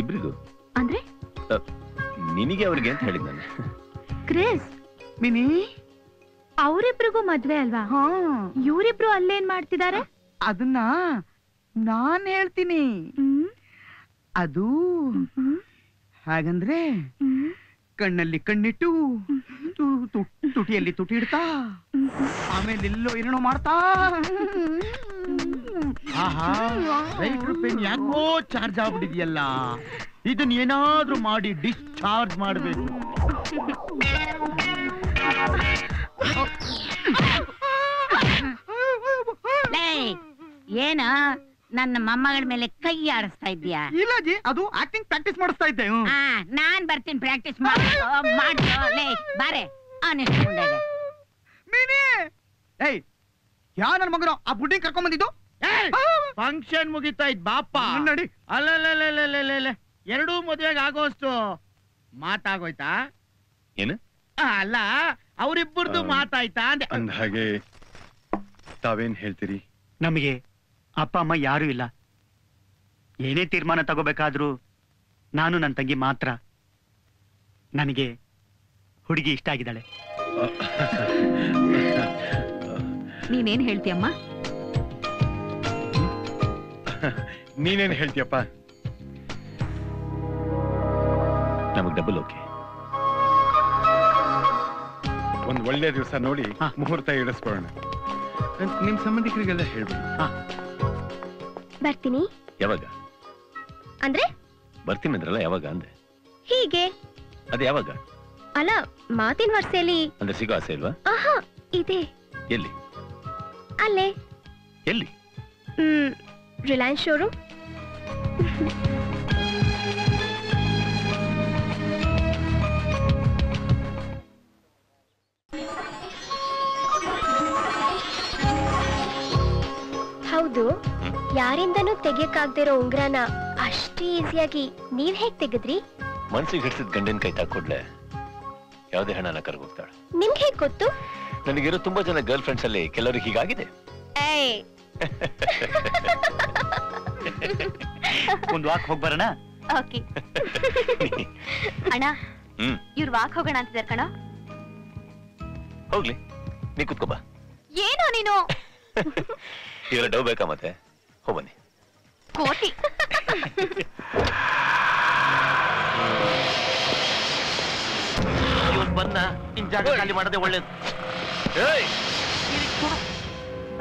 ಇಬ್ರಿಗೂ. ಅಂದ್ರೆ ನಿನಗೆ ಅವ್ರಿಗೆ ಅಂತ ಹೇಳಿದ್ ನಾನು. ಕ್ರಿಸ್, ಮಿನಿ, ಅವರಿಬ್ರಿಗೂ ಮದ್ವೆ ಅಲ್ವಾ? ಇವರಿಬ್ರು ಅಲ್ಲೇನ್ ಮಾಡ್ತಿದ್ದಾರೆ? ಅದನ್ನ ನಾನ್ ಹೇಳ್ತೀನಿ. ಅದು ಹಾಗಂದ್ರೆ ಕಣ್ಣಲ್ಲಿ ಕಣ್ಣಿಟ್ಟು ತುಟಿಯಲ್ಲಿ ತುಟಿ ಇಡ್ತಾ ಆಮೇಲೆ ಎಲ್ಲೋ ಏನೋ ಮಾಡ್ತಾ. ರೈಟ್ರ್ ಪೆನ್ ಯಾಕೋ ಚಾರ್ಜ್ ಆಗ್ಬಿಟ್ಟಿದ್ಯಲ್ಲ. ಇದನ್ನ ಏನಾದ್ರೂ ಮಾಡಿ ಡಿಸ್ಚಾರ್ಜ್ ಮಾಡ್ಬೇಕು. ಏನ ನನ್ನ ಮೊಮ್ಮಗಳ ಮೇಲೆ ಕೈ ಆಡಿಸ್ತಾ ಇದ್ಯಾ? ಇಲ್ಲ ಜಿ, ಅದು ಆಕ್ಟಿಂಗ್ ಪ್ರಾಕ್ಟೀಸ್ ಮಾಡಿಸ್ತಾ ಇದ್ದೆ. ನಾನ್ ಬರ್ತೀನಿ ಪ್ರಾಕ್ಟೀಸ್ ಮಾಡ್ಕೋ. ಲೇ ಬಾರೆ ಅನಿಸ್ಕೊಂಡಾಗ. ಏಯ್, ಯಾ ನನ್ ಮಗನು ಆ ಬುಡ್ಡಿ ಕರ್ಕೊಂಡ್ ಬಂದಿದ್ದು? ಫಂಕ್ಷನ್ ಮುಗಿತಾ ಇದ್ ಬಾಪ. ನೋಡಿ. ಅಲ್ಲ ಎರಡೂ ಮದುವೆಗೆ ಆಗೋಷ್ಟು ಮಾತಾಗೋಯ್ತಾ? ಏನು? ಅಲ್ಲ, ಅವರಿಬ್ಬರದು ಮಾತಾಯ್ತಾ ಅಂದೆ. ಅಂದ ಹಾಗೆ ತಾವೇನ್ ಹೇಳ್ತೀರಿ? ನಮಗೆ ಅಪ್ಪ ಅಮ್ಮ ಯಾರೂ ಇಲ್ಲ. ಏನೇ ತೀರ್ಮಾನ ತಗೋಬೇಕಾದ್ರೂ ನಾನು ನನ್ನ ತಂಗಿ ಮಾತ್ರ. ನನಗೆ ಹುಡುಗಿ ಇಷ್ಟ ಆಗಿದ್ದಾಳೆ. ನೀನೇನ್ ಹೇಳ್ತೀಯಮ್ಮ? ನೀನೇನ್ ಹೇಳ್ತೀಯಪ್ಪ? ನಮಗ್ ಡಬಲ್ ಓಕೆ. ಒಂದ್ ಒಳ್ಳೆ ದಿವಸ ನೋಡಿ ಮುಹೂರ್ತ ಇಡಿಸ್ಕೊಳ್ಳೋಣ. ನಿಮ್ ಸಂಬಂಧಿಕರಿಗೆಲ್ಲ ಹೇಳ್ಬಿಡಿ. ಬರ್ತೀನಿ. ಯಾವಾಗ? ಅಂದ್ರೆ ಬರ್ತೀನಿ ಅಂದ್ರಲ್ಲ, ಯಾವಾಗ ಅಂದೆ? ಹೀಗೆ. ಅದೇ ಯಾವಾಗ? ಅಲ್ಲ, ಮಾತಿನ ವರ್ಷೆಯಲ್ಲಿ. ಅಂದ್ರೆ ಸಿಗೋ ಆಸೆ ಇಲ್ವಾ? ಆಹಾ, ಇದೆ. ಎಲ್ಲಿ? ಅಲ್ಲೇ. ಎಲ್ಲಿ? ರಿಲಯನ್ಸ್ ಶೋರೂಮ್. ಹೌದು, ಯಾರಿಂದನೂ ತೆಗಿಯಕ್ಕಾಗ್ದಿರೋ ಉಂಗ್ರನ ಅಷ್ಟೇ ಈಸಿಯಾಗಿ ನೀವ್ ಹೇಗ್ ತೆಗೆದ್ರಿ? ಮನ್ಸಿಗೆ ಹಿಡಿಸಿದ ಗಂಡಿನ ಕೈ ತಾಕೊಡ್ಲೆ ಯಾವುದೇ ಹಣನ ಕರ್ಗೋಗ್ತಾಳೆ. ನಿಮ್ಗೆ ಹೇಗ್ ಗೊತ್ತು? ನನಗಿರೋ ತುಂಬಾ ಜನ ಗರ್ಲ್ ಫ್ರೆಂಡ್ಸ್ ಅಲ್ಲಿ ಕೆಲವರಿಗೆ ಹೀಗಾಗಿದೆ. ಒಂದು ವಾಕ್ ಹೋಗ್ ಬರೋಣ. ಓಕೆ ಅಣ್ಣ, ಇವ್ರು ವಾಕ್ ಹೋಗೋಣ ಅಂತಿದಾರ ಕಣ. ಹೋಗ್ಲಿ, ನೀ ಕುತ್ಕೋಬಾ. ಏನೋ ನೀನು ಇವರ ಡವ್ ಬೇಕಾ? ಮತ್ತೆ ಹೋಗ್ಬನ್ನಿ. ಕೋಟಿ ಬನ್ನ ಇನ್ ಜಾಗ ಖಾಲಿ ಮಾಡೋದೇ ಒಳ್ಳೇದು.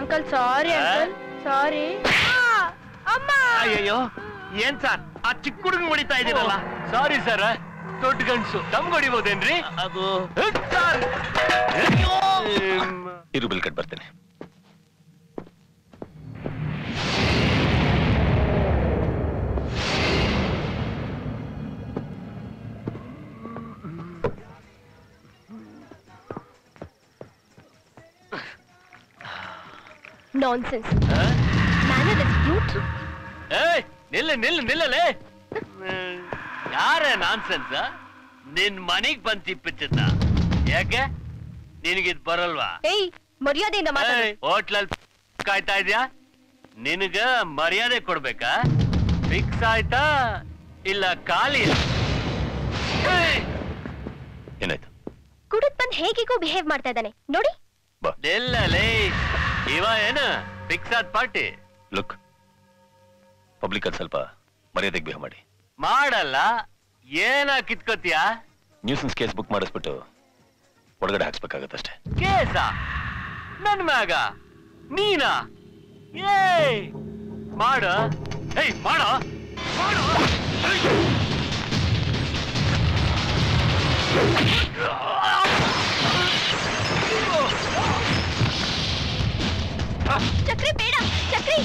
Uncle sorry. Uncle sorry. ಅಮ್ಮ, ಅಯ್ಯಯ್ಯೋ, ಏನ್ ಸರ್ ಆ ಚಿಕ್ಕ ಹುಡುಗ ಹೊಡಿತಾ ಇದೀರಲ್ಲ? ಸಾರಿ ಸರ್, ದೊಡ್ಡ ಗಂಡ್ಸು ನಮ್ಗೆ ಹೊಡಿಬೋದೇನ್ರಿ? ಅದು ಇರು, ಬಿಲ್ ಕಟ್ ಬರ್ತೇನೆ. ನಾನ್ಸೆನ್ಸ್. Manner is beauty. ಏಯ್ ನಿಲ್ಲ ನಿಲ್ಲ ನಿಲ್ಲಲೇ. ಯಾರೇ ನಾನ್ಸೆನ್ಸ್? ನಿನ್ ಮನೆಗ್ ಬಂದ್ ತಿಪ್ಪಿಚ್ಚ ಯಾಕೆ ನಿನಗಿದ್ ಬರಲ್ವಾ? ಏಯ್ ಮರ್ಯಾದೆಯಿಂದ ಮಾತಾಡು. ಹೋಟ್ಲಲ್ಲಿ ಕಾಯ್ತಾ ಇದ್ಯಾ? ನಿನಗ ಮರ್ಯಾದೆ ಕೊಡ್ಬೇಕಾ? ಫಿಕ್ಸ್ ಆಯ್ತಾ ಇಲ್ಲ ಖಾಲಿ? ಏನಾಯ್ತು? ಕುಡಿದ್ ಬಂದ್ ಹೇಗಿಗೂ ಬಿಹೇವ್ ಮಾಡ್ತಾ ಇದ್ದಾನೆ ನೋಡಿ. ನಿಲ್ಲಲೇ, ಇವ ಏನು ಫಿಕ್ಸ್ ಆದ ಪಾರ್ಟಿ? ಲುಕ್, ಪಬ್ಲಿಕ್ ಅಲ್ಲಿ ಸ್ವಲ್ಪ ಮರ್ಯಾದೆಗೆ ಬಿಹೇವ್ ಮಾಡಿ. ಮಾಡಲ್ಲ, ಏನ ಕಿತ್ಕೋತೀಯ? ನ್ಯೂಸನ್ಸ್ ಕೇಸ್ ಬುಕ್ ಮಾಡಿಸ್ಬಿಟ್ಟು ಒಳಗಡೆ ಹಾಕ್ಸ್ಬೇಕಾಗತ್ತಷ್ಟೇ. ಕೇಸ ನನ್ ಮ್ಯಾಗ? ನೀನಾ? ಏಯ್ ಮಾಡ, ಏಯ್ ಮಾಡ ಮಾಡು. ಚಕ್ರಿ ಬೇಡ, ಚಕ್ರಿ.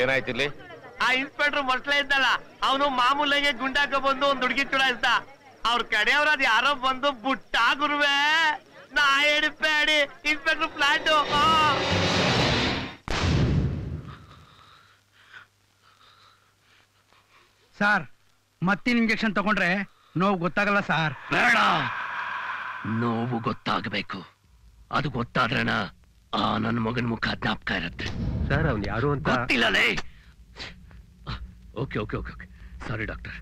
ಏನಾಯ್ತಿಲ್ಲಿ? ಆ ಇನ್ಸ್ಪೆಕ್ಟರ್ ಮೊಸಳೆ ಇದ್ದಲ್ಲ, ಅವನು ಮಾಮೂಲಾಗೆ ಗುಂಡಾಕ ಬಂದು ಒಂದ್ ಹುಡುಗಿ ಚುಡಾಯಿಸ್ದ. ಅವ್ರ ಕಡೆಯವ್ರ ಅದ್ ಯಾರೋ ಬಂದು ಬುಟ್ಟ ಗುರುವೆ ನಾ ಹೇಳಿ ಇನ್ಸ್ಪೆಕ್ಟರ್ ಫ್ಲಾಟ್. ಸಾರ್ ಮತ್ತಿನ ಇಂಜೆಕ್ಷನ್ ತಗೊಂಡ್ರೆ ನೋವು ಗೊತ್ತಾಗಲ್ಲ ಸಾರ್. ಬೇಡ, ನೋವು ಗೊತ್ತಾಗಬೇಕು. ಅದು ಗೊತ್ತಾದ್ರನ ಆ ನನ್ನ ಮಗನ ಮುಖ ಜ್ಞಾಪಕ ಇರುತ್ತೆ. ಸರ್ ಅವ್ನು ಯಾರು ಅಂತ ಗೊತ್ತಿಲ್ಲಲೇ. Okay okay okay okay sorry doctor.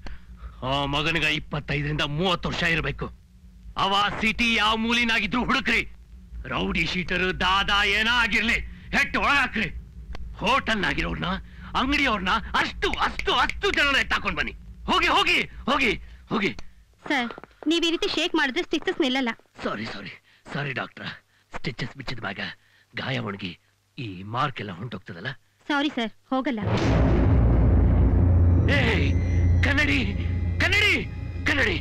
ಆ ಮಗನಿಗೆ 25ರಿಂದ 30 ವರ್ಷ ಇರಬೇಕು. ಅವ ಸಿಟಿ ಯಾವ ಮೂಲಿನಾಗಿದ್ರು ಹುಡುಕ್ರಿ. ರೌಡಿ ಶೀಟರು ದಾದಾ ಏನ ಆಗಿರ್ಲಿ ಹೆಟ್ಟು ಒಳಗಾಕ್ರಿ. ಹೋಟೆಲ್ನಾಗಿರೋರ್ನ, ಅಂಗಡಿಯವ್ರನ್ನ ಅಷ್ಟು ಅಷ್ಟು ಅಷ್ಟು ಜನ ಎತ್ತಾಕೊಂಡ್ ಬನ್ನಿ. ಹೋಗಿ ಹೋಗಿ ಹೋಗಿ ಹೋಗಿ. ಸರ್ ನೀವ್ ಈ ರೀತಿ ಶೇಕ್ ಮಾಡಿದ್ರೆ ಸ್ಟಿಚಸ್ ನಿಲ್ಲಲ್ಲ. ಸಾರಿ ಸಾರಿ ಸಾರಿ ಡಾಕ್ಟರ್. ಸ್ಟಿಚಸ್ ಬಿಚ್ಚಿದ ಮ್ಯಾಗ ಗಾಯ ಒಣಗಿ ಈ ಮಾರ್ಕ್ ಎಲ್ಲ ಹೊಂಟೋಗ್ತದಲ್ಲ. ಸಾರಿ ಸರ್, ಹೋಗಲ್ಲ. ಏಯ್ ಕನ್ನಡಿ ಕನ್ನಡಿ ಕನ್ನಡಿ.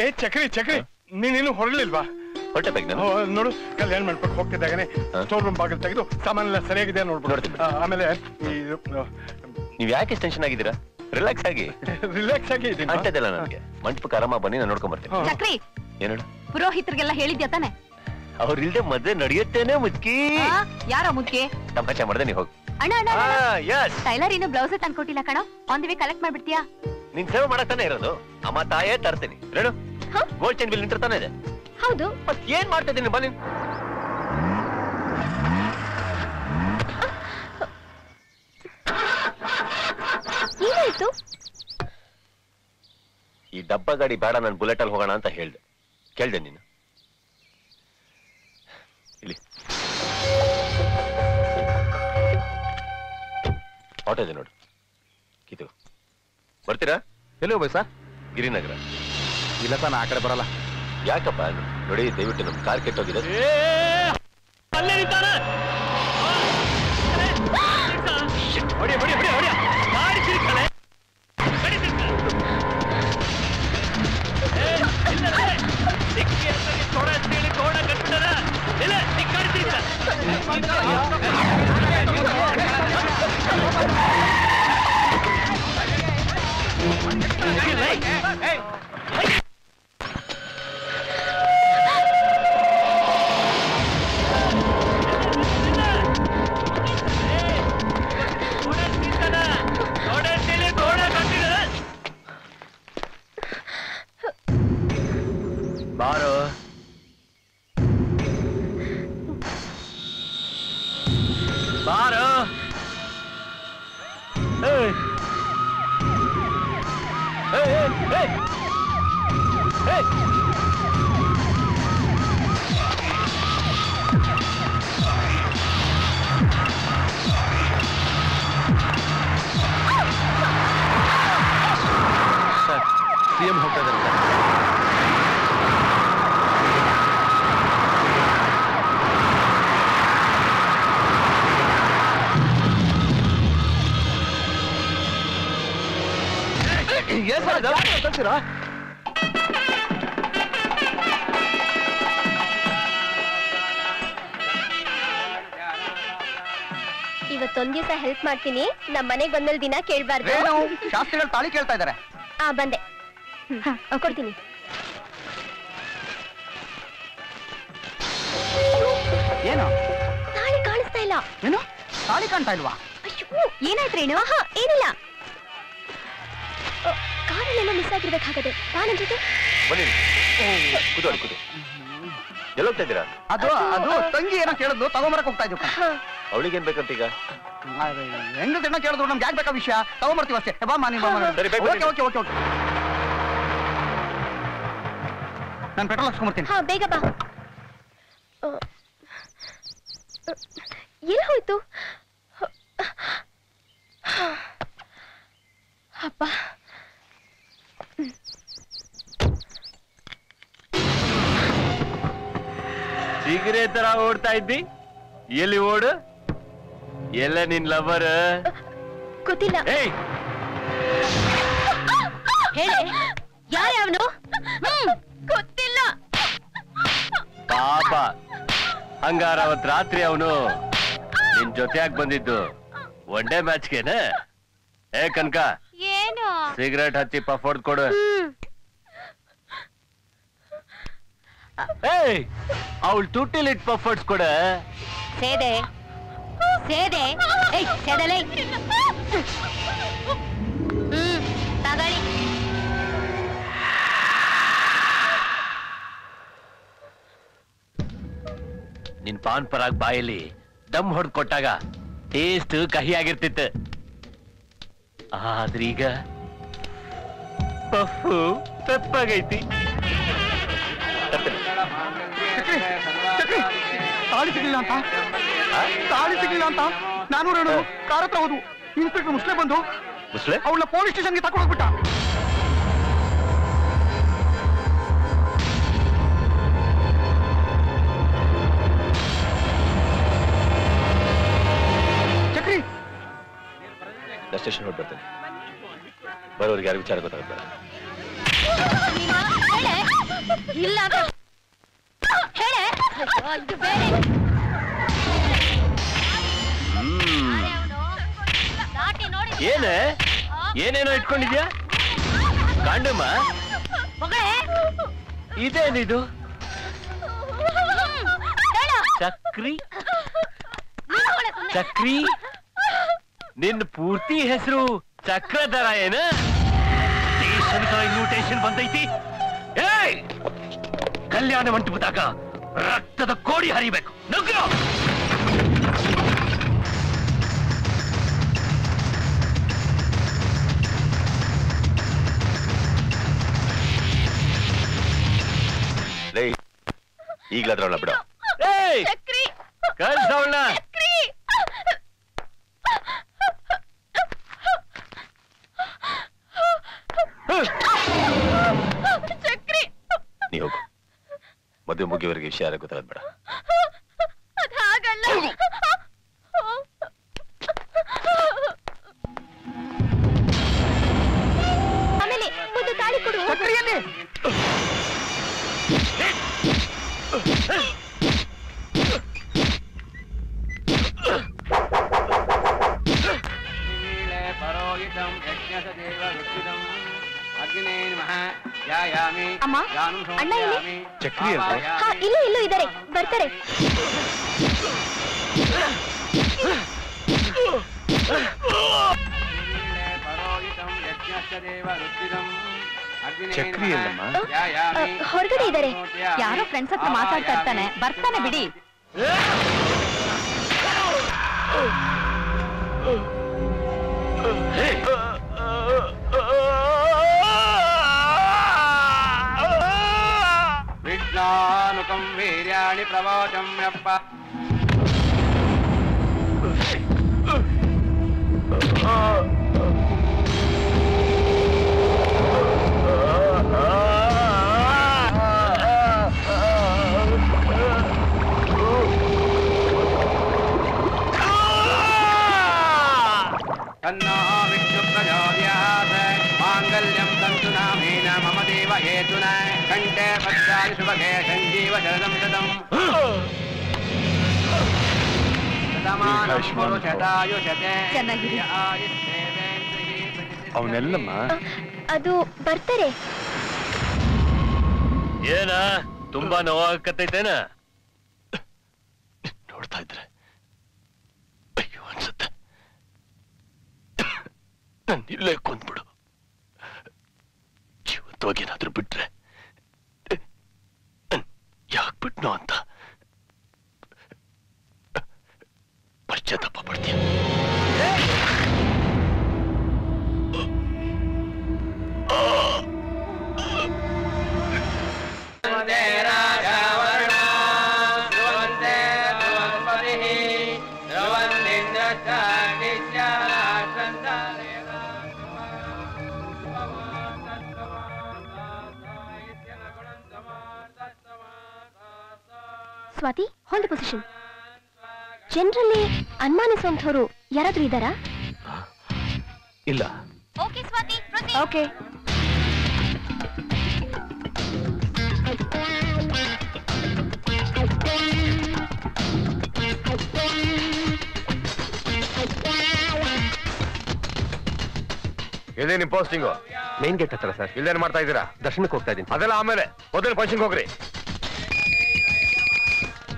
ಏ ಚಕ್ರಿ ಚಕ್ರಿ, ನೀನಿನ್ನು ಹೊರಲಿಲ್ವಾ? ಹೊಟ್ಟೆ ಬೇಕು ನೋಡು, ಕಲ್ಯಾಣ ಮಾಡ್ಕೊಂಡು ಹೋಗ್ತಿದ್ದಾಗನೆ ಸ್ಟೋರ್ ರೂಮ್ ಬಾಗಿಲು ತೆಗೆದು ಸಾಮಾನೆಲ್ಲ ಸರಿಯಾಗಿದೆ ನೋಡ್ಬಿಡ್ತೀನಿ. ಆಮೇಲೆ ನೀವ್ ಯಾಕೆ ಟೆನ್ಷನ್ ಆಗಿದ್ದೀರಾ? ರಿಲ್ಯಾಕ್ಸ್ ಆಗಿ ರಿಲ್ಯಾಕ್ಸ್ ಆಗಿ ಇದ್ದೀನಿ. ಅಂಟದಲ್ಲ ನನಗೆ. ಮಂಟಪಕ್ಕೆ ಆರಾಮ ಬನ್ನಿ, ನಾನು ನೋಡ್ಕೊಂಡ್ ಬರ್ತೀನಿ. ಚಕ್ರಿ, ಏನು ಪುರೋಹಿತರಿಗೆಲ್ಲ ಹೇಳಿದ್ಯಾ ತಾನೆ? ಅವ್ರ ಇಲ್ದೆ ಮದ್ವೆ ನಡೆಯುತ್ತೇನೆ ಮುಚ್ಕಿ. ಯಾರ ಮುಖ್ಯ ತಮಾಷೆ ಮಾಡ್ದೆ, ನೀ ಹೋಗಿ. ಅಣ್ಣ ಅಣ್ಣ, ಟೈಲರ್ ಇನ್ನು ಬ್ಲೌಸ್ ತಂದ್ಕೊಟ್ಟಿಲ್ಲ ಕಣ. ಆನ್ ದಿ ವೇ ಕಲೆಕ್ಟ್ ಮಾಡ್ಬಿಡ್ತೀಯಾ? ನಿನ್ ಸೇವೆ ಮಾಡಕ್ತಾನೆ ಇರೋದು. ಅಮ್ಮ ತಾಯೇ ತರ್ತೀನಿ. ರೇಣು, ಗೋಲ್ಡ್ ಚೈನ್ ಬಿಲ್ ನಿಂತಿರ್ತಾನೆ ಇದೆ. ಹೌದು. ಮತ್ ಏನ್ ಮಾಡ್ತಾ ಇದ್ದೀನಿ ಬನ್ನಿ. ಏನಾಯ್ತು? ಈ ಡಬ್ಬ ಗಾಡಿ ಬೇಡ, ನಾನು ಬುಲೆಟ್ ಅಲ್ಲಿ ಹೋಗೋಣ ಅಂತ ಹೇಳ್ದೆ. ಕೇಳ್ದೆ ನೀನು? ಇಲ್ಲಿ ಆಟೋ ಇದೆ ನೋಡು, ಕಿತು. ಬರ್ತೀರಾ? ಎಲ್ಲಿ ಹೋಗ್ಬೇಕು ಸರ್? ಗಿರಿನಗರ. ಇಲ್ಲ ಸರ್, ನಾ ಆ ಕಡೆ ಬರಲ್ಲ. ಯಾಕಪ್ಪ? ನೋಡಿ, ದಯವಿಟ್ಟು ನಮ್ ಕಾರ್ ಕೆಟ್ಟೋಗಿದೆ. ಬಾರೋ. ಬಾರೋ. ಸಿಎಂ ಹೋಗ್ತಾ ಇದ್ದಾರೆ. ಇವತ್ತೊಂದ್ ದಿವಸ ಹೆಲ್ಪ್ ಮಾಡ್ತೀನಿ, ನಮ್ ಮನೆಗ್ ಬಂದ್ಮೇಲೆ ದಿನ ಕೇಳ್ಬಾರ್ದು. ಶಾಸ್ತ್ರಿಗಳು ತಾಳಿ ಕೇಳ್ತಾ ಇದಾರೆ. ಬಂದೆ. ಕೊಡ್ತೀನಿ. ಏನು ತಾಳಿ ಕಾಣಿಸ್ತಾ ಇಲ್ಲ. ಏನು ತಾಳಿ ಕಾಣ್ತಾ ಇಲ್ವಾ? ಏನಾಯ್ತು ರೇಣು? ಏನಿಲ್ಲ, ಕಾರಲ್ಲೆಲ್ಲ ಮಿಸ್ ಆಗಿರ್ಬೇಕಾಗದೆ. ನನ್ ಜೊತೆ ಬನ್ನಿ, ಕೂತ್ಕೊಳ್ಳಿ, ಕೂತು. ಎಲ್ಲೋಗ್ತಾ ಇದ್ದೀರಾ? ಅದು ತಂಗಿ ಏನೋ ಕೇಳಿದ್ಲು, ತಗೊಂಬರಕ್ ಹೋಗ್ತಾ ಇದ್ವಿ. ಅವಳಿಗೇನ್ ಬೇಕಂತ ಈಗ? ಹೆಂಗ್ ಏನೋ ಕೇಳಿದ್ರು, ನಮ್ಗೆ ಯಾಕೆ ಬೇಕಾ ವಿಷಯ, ತಗೊಂಬರ್ತೀವಿ ಅಷ್ಟೇ. ಬಾ ಮಾನಿ. ಓಕೆ. ನಾನು ಪೆಟ್ರೋಲ್ ಹಾಕ್ಸ್ಕೊಂಬರ್ತೀನಿ. ಬೇಗ ಬಾ. ಎಲ್ಲಿ ಹೋಯ್ತು? ಅಪ್ಪ, ಸಿಗರೆ ತರ ಓಡ್ತಾ ಇದ್ದಿ, ಎಲ್ಲಿ ಓಡು? ಎಲ್ಲ ನಿನ್ ಲವರ್? ಗೊತ್ತಿಲ್ಲ. ಹೇಳಿ, ಯಾರ್ಯಾವನು? ಗೊತ್ತಿಲ್ಲ. ಪಾಪ, ಹಂಗಾರ ಅವತ್ ರಾತ್ರಿ ಅವನು ನಿನ್ ಜೊತೆಯಾಗಿ ಬಂದಿದ್ದು ಒನ್ ಡೇ ಮ್ಯಾಚ್ಗೆನೆ. ಕನಕ, ಏನು? ಸಿಗರೇಟ್ ಹಚ್ಚಿ ಪಫ್ ಹೊಡ್ದು ಕೊಡು. ಅವಳು ತುಟ್ಟಿಲಿಟ್ ಪಫ್ ಹೊಡ್ಸ್ಕೊಡ. ಸೇದೆ ಸೇದಲೆ. ತಗಳಿ. ನಿನ್ ಪಾನ್ ಪರಾಗ್ ಬಾಯಲ್ಲಿ ದಮ್ ಹೊಡೆದ್ ಕೊಟ್ಟಾಗ ಟೇಸ್ಟ್ ಕಹಿ ಆಗಿರ್ತಿತ್ತು. ಆದ್ರೀಗ ಪಫು ತಪ್ಪಾಗೈತಿ. ತಾಳಿ ಸಿಗ್ಲಿಲ್ಲ ಅಂತ ನಾನು ರೇಣು ಕಾರ್ ಹತ್ರ ಹೋದ್ವು. ಇನ್ಸ್ಪೆಕ್ಟರ್ ಮುಸ್ಲೆ ಬಂದು ಅವಳ ಪೊಲೀಸ್ ಸ್ಟೇಷನ್ಗೆ ತಗೊಂಡು ಹೋಗ್ಬಿಟ್ಟ. ಚಕ್ರಿ, ಸ್ಟೇಷನ್ ಹೊರಡ್ಬರ್ತೇನೆ. ಬರೋರಿಗೆ ಯಾರು ವಿಚಾರ ಗೊತ್ತಾಗುತ್ತೆ. ಇಲ್ಲ ಹೇಳೆ. ಏನೇನೋ ಇಟ್ಕೊಂಡಿದ್ಯಾ ಕಾಂಡಮ್ಮ? ಇದೇನಿದು? ಚಕ್ರಿ? ನಿನ್ನ ಪೂರ್ತಿ ಹೆಸರು ಚಕ್ರಧರ ಏನ? ಇನ್ವಿಟೇಷನ್ ಬಂದೈತಿ. ಕಲ್ಯಾಣ ಮಂಟಪದಾಗ ರಕ್ತದ ಕೋಡಿ ಹರಿಬೇಕು. ನುಗ್ಗು. ಈಗಲಾದ್ರೆ ಅವಳ ಬಿಡ. ಚಕ್ರಿ ಕಳ್ಸವಳ. ಚಕ್ರಿ ನೀ ಹೋಗು. ಮದುವೆ ಮುಗಿಯವರೆಗೆ ವಿಷಯ ಯಾರ ಗೊತ್ತಾಗದ್ ಬೇಡ. ಅದ್ ಹಾಗಲ್ಲ. ಆಮೇಲೆ ಒಂದು ತಾಳಿ ಕೊಡು. ಚಕ್ರಿಯಲ್ಲಿ ಅಮ್ಮ, ಅಣ್ಣ ಇಲ್ಲಿ? ಚಕ್ರಿ ಅಂತ ಹಾ, ಇಲ್ಲೂ ಇದ್ದಾರೆ, ಬರ್ತಾರೆ. ಚಕ್ರಿ ಅಲ್ಲಮ್ಮ. ಹೊರಗಡೆ ಇದ್ದಾರೆ. ಯಾರೋ ಫ್ರೆಂಡ್ಸ್ ಹತ್ರ ಮಾತಾಡ್ತಾ ಇರ್ತಾನೆ, ಬರ್ತಾನೆ ಬಿಡಿ. ವಿಷ್ಣಾನುಕಂ ವೀರ್ಯಾಣಿ ಪ್ರವೋಚಮ್ಯಪ್ಪ. तन्नो विष्णुप्रचोदयात् माङ्गल्यं तन्तु नामेन मम देव हेतुना कण्ठे भद्राणि शुभगे सञ्जीव शरदं शतम् ಚೆನ್ನಾಗಿದೆ. ಅವನೆಲ್ಲಮ್ಮ ಅದು ಬರ್ತಾರೆ. ಏನ ತುಂಬಾ ನೋವಾಗತ್ತೈತೇನ? ನೋಡ್ತಾ ಇದ್ರೆ ಅಯ್ಯೋ ಅನ್ಸುತ್ತೆ. ನನ್ನ ಇಲ್ಲೇ ಕೊಂದ್ಬಿಡು. ಜೀವಂತವಾಗಿ ಏನಾದ್ರೂ ಬಿಟ್ರೆ ಯಾಕೆ ಬಿಟ್ನೋ ಅಂತ ಪಶ್ಚಾತ್ತಾಪ ಪಡ್ತೀಯ. Swati, hold position. ಜನರಲ್ಲಿ ಅನುಮಾನಿಸುವಂಥವ್ರು ಯಾರಾದ್ರೂ ಇದ್ದಾರಾ? ಇಲ್ಲ. Okay Swati, okay. ಇದೇ ನಿಮ್ ಪೋಸ್ಟಿಂಗು? ಮೇನ್ ಗೇಟ್ ಹತ್ರ ಸರ್. ಇಲ್ಲೇನ್ ಮಾಡ್ತಾ ಇದ್ದೀರಾ? ದರ್ಶನಕ್ಕೆ ಹೋಗ್ತಾ ಇದ್ದೀನಿ. ಅದೆಲ್ಲ ಆಮೇಲೆ ಮೊದಲು ಫಂಕ್ಷನ್ಗೆ ಹೋಗ್ರಿ.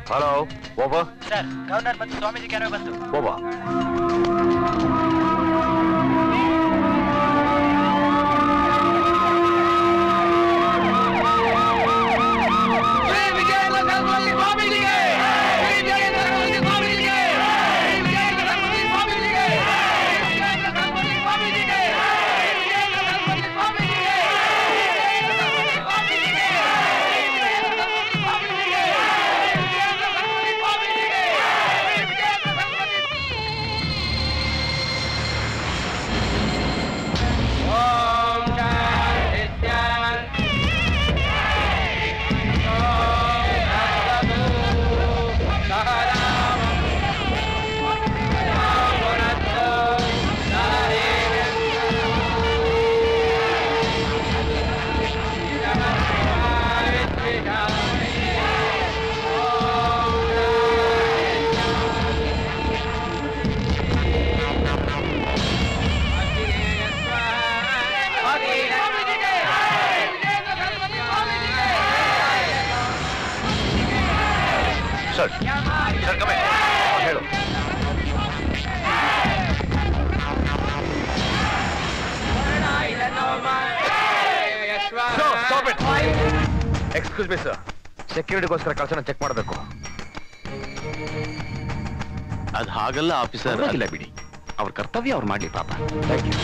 ಹಲೋ ಓಬಾ ಸರ್, ಗವರ್ನರ್ ಮತ್ತು ಸ್ವಾಮೀಜಿ ಕ್ಯಾನ್ವೆ ಬಂತು. ಓಬಾ ಹೇಳು. ಎಕ್ಸ್ಕ್ಯೂಸ್ ಮಿ ಸರ್, ಸೆಕ್ಯೂರಿಟಿಗೋಸ್ಕರ ಕಳ್ಸನ ಚೆಕ್ ಮಾಡಬೇಕು. ಅದು ಹಾಗಲ್ಲ ಆಫೀಸರ್. ಇಲ್ಲ ಬಿಡಿ, ಅವ್ರ ಕರ್ತವ್ಯ ಅವ್ರು ಮಾಡ್ಲಿ ಪಾಪ. Thank you.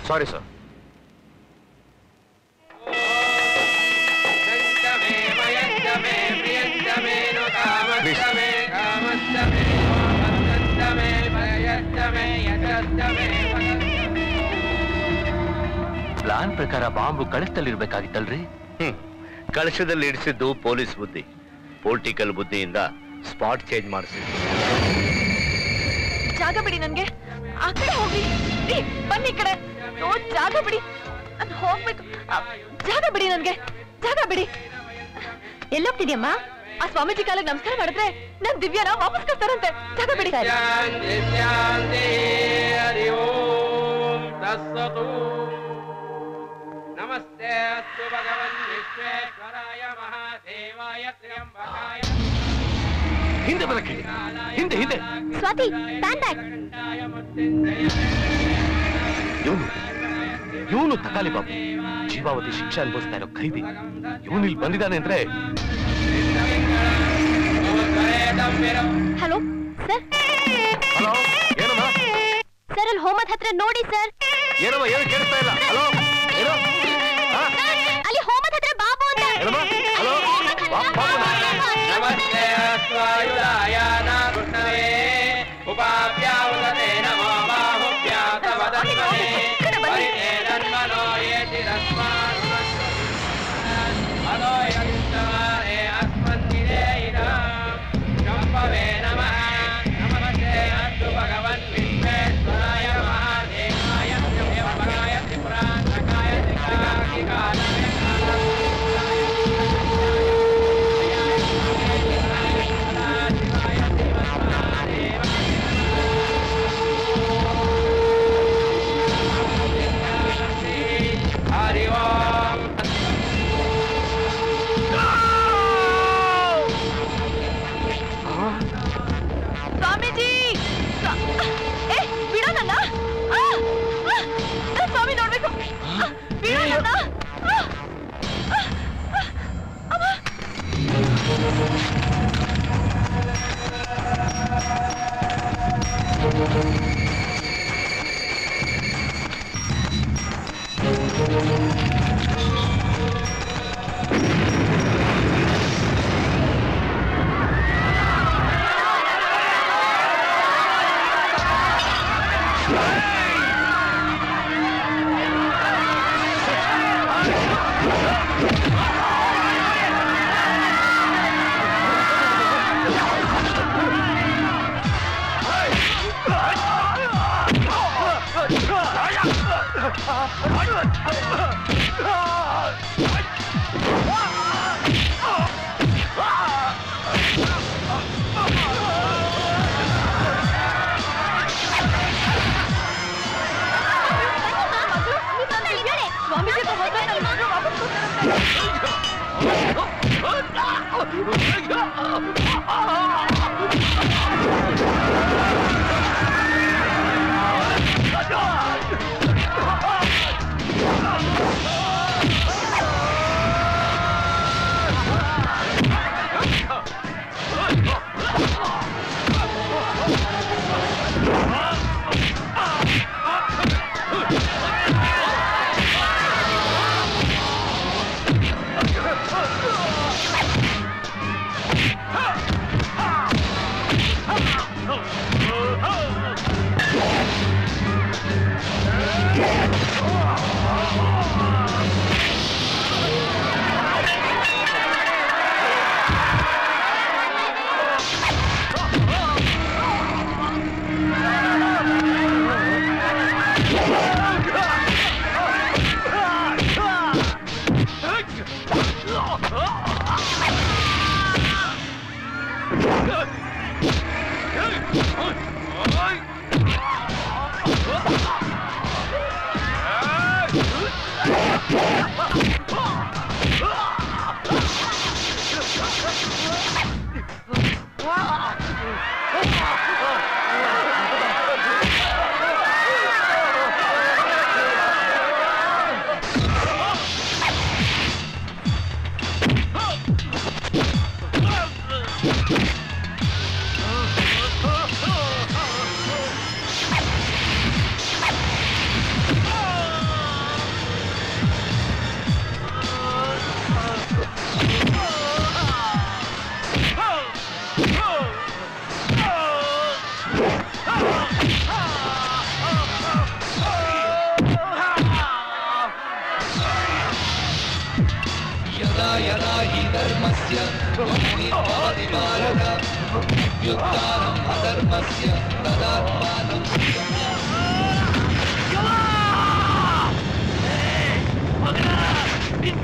Sorry sir. Plan ಪ್ರಕಾರ ಬಾಂಬು ಕಳಶದಲ್ಲಿರ್ಬೇಕಾಗಿತ್ತಲ್ರಿ? ಕಳಶದಲ್ಲಿ ಇಡಿಸಿದ್ದು ಪೊಲೀಸ್ ಬುದ್ಧಿ, ಪೊಲಿಟಿಕಲ್ ಬುದ್ಧಿಯಿಂದ ಸ್ಪಾಟ್ ಚೇಂಜ್ ಮಾಡಿಸಿದ್ರು. ಜಾಗ ಬಿಡಿ ನನ್ಗೆ. ಆ ಕಡೆ ಹೋಗ್ರಿ. ಬನ್ನಿ ಈ ಕಡೆ. ಜಾಗ ಬಿಡಿ, ನಾನು ಹೋಗ್ಬೇಕು. ಜಾಗ ಬಿಡಿ ನನ್ಗೆ, ಜಾಗ ಬಿಡಿ. ಎಲ್ಲೋಗ್ತಿದ್ಯಮ್ಮ? ಆ ಸ್ವಾಮೀಜಿ ಕಾಲಿಗೆ ನಮಸ್ಕಾರ ಮಾಡಿದ್ರೆ ನನ್ ದಿವ್ಯಾನ ವಾಪಸ್ ಕಳ್ತಾರಂತೆ. ಜಾಗ ಬಿಡಿ. ನಮಸ್ತೆ ಅಸ್ತು ಭಗವನ್ ವಿಶ್ವೇಶ್ವರಾಯ ಮಹಾದೇವಾಯ ತ್ರ್ಯಂಬಕಾಯ. ಹಿಂದೆ ಬರಕ್ಕೆ, ಹಿಂದೆ ಹಿಂದೆ. Swati, stand back. ಇವನು ತಕಾಲಿ ಬಾಬು, ಜೀವಾವಧಿ ಶಿಕ್ಷೆ ಅನುಭವಿಸ್ತಾ ಇರೋ ಖೈದಿ. ಇವನು ಇಲ್ಲಿ ಬಂದಿದ್ದಾನೆ ಅಂದ್ರೆ. Hello sir. ಹಲೋ, ಏನಮ್ಮ? ಸರ್ ಅಲ್ಲಿ ಹೋಮದ ಹತ್ರ ನೋಡಿ ಸರ್. ಏನಮ್ಮ, ಏನು ಕೇಳಿಸ್ತಾ ಇಲ್ಲ. ಹಲೋ, ಏನೋ? ಅಲ್ಲಿ ಹೋಮದ ಹತ್ರ ಬಾಬು ಅಂತ. ಹಲೋ, ನಮಸ್ತೆ ಅಸ್ವಾಯುಧಾಯ ನಾಗುಣವೇ ಉಪಾಭ್ಯಾವುದತೆ ನಮೋ ಬಾಹುಭ್ಯಾತ ವದನ್ಮನೆ ಪರಿತೆ ನನ್ಮನೋ ಯೇತಿ ರಸ್ಮಾನ್ ಅದೋ ಯಂತವಾರೆ ಅಸ್ಮನ್ನಿರೇ ಇದಾಂ ಶಂಭವೇ ನಮಃ. ನಮಸ್ತೆ ಅಸ್ತು ಭಗವನ್ ವಿಶ್ವೇಶ್ವರಾಯ ಮಹಾದೇವಾಯ ತ್ರ್ಯಂಬಕಾಯ ತ್ರಿಪುರಾಂತಕಾಯ ತ್ರಿಕಾಲಾಯ ಸ್ವಾಮೀಜಿ ಬಿಡೋ ನನ್ನ. ಸ್ವಾಮಿ ನೋಡ್ಬೇಕು. ಬಿಡೋ ನನ್ನ.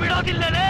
ಬಿಡೋದಿಲ್ಲಲೇ